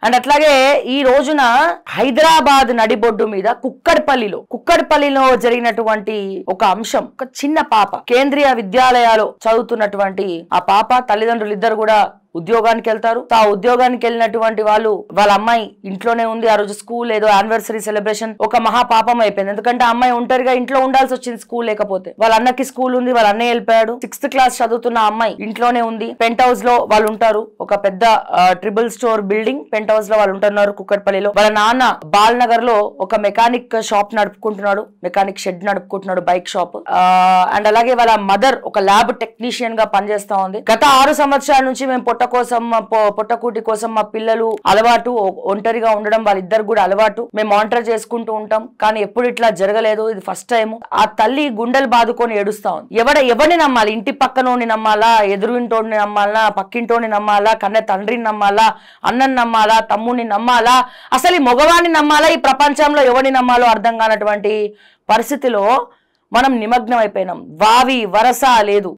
And అట్లాగే ఈ రోజున హైదరాబాద్ నడిబొడ్డు మీద కుక్కడపల్లిలో జరిగినటువంటి ఒక అంశం, ఒక చిన్న పాప కేంద్రీయ విద్యాలయాలో చదువుతున్నటువంటి ఆ పాప తల్లిదండ్రులు ఇద్దరు కూడా ఉద్యోగానికి వెళ్తారు. ఆ ఉద్యోగానికి వెళ్ళినటువంటి వాళ్ళ అమ్మాయి ఇంట్లోనే ఉంది. ఆ రోజు స్కూల్ ఏదో యానివర్సరీ సెలబ్రేషన్ ఒక మహా పాపం అయిపోయింది. ఎందుకంటే అమ్మాయి ఒంటరిగా ఇంట్లో ఉండాల్సి వచ్చింది స్కూల్ లేకపోతే. వాళ్ళ అన్నకి స్కూల్ ఉంది, వాళ్ళ అన్నయ్య వెళ్ళిపోయాడు. 6th క్లాస్ చదువుతున్న అమ్మాయి ఇంట్లోనే ఉంది. పెంట్ హౌస్ లో వాళ్ళు ఉంటారు, ఒక పెద్ద triple store building penthouse లో వాళ్ళు ఉంటున్నారు కుక్కట్పల్లిలో. వాళ్ళ నాన్న బాల్ నగర్ లో ఒక మెకానిక్ షాప్ నడుపుకుంటున్నాడు, మెకానిక్ షెడ్ నడుపుకుంటున్నాడు, బైక్ షాప్. అండ్ అలాగే వాళ్ళ మదర్ ఒక ల్యాబ్ టెక్నీషియన్ గా పనిచేస్తా ఉంది. గత 6 సంవత్సరాల నుంచి మేము పొట్టకూటి కోసం మా పిల్లలు అలవాటు, ఒంటరిగా ఉండడం వాళ్ళిద్దరు కూడా అలవాటు, మేము మానిటర్ చేసుకుంటూ ఉంటాం. కానీ ఎప్పుడు ఇట్లా జరగలేదు, ఇది ఫస్ట్ టైం. ఆ తల్లి గుండెలు బాదుకొని ఏడుస్తా ఉంది. ఎవరిని నమ్మాలి? ఇంటి పక్కనోని నమ్మాలా, ఎదురుంటోని నమ్మాలా, పక్కింటోని నమ్మాలా, కన్న తండ్రిని నమ్మాలా, అన్నని నమ్మాలా, తమ్ముడిని నమ్మాలా, అసలు ఈ మగవాణ్ణి నమ్మాలా? ఈ ప్రపంచంలో ఎవరిని నమ్మాలో అర్థం కానటువంటి పరిస్థితిలో మనం నిమగ్నం అయిపోయినాం. వావి వరస లేదు.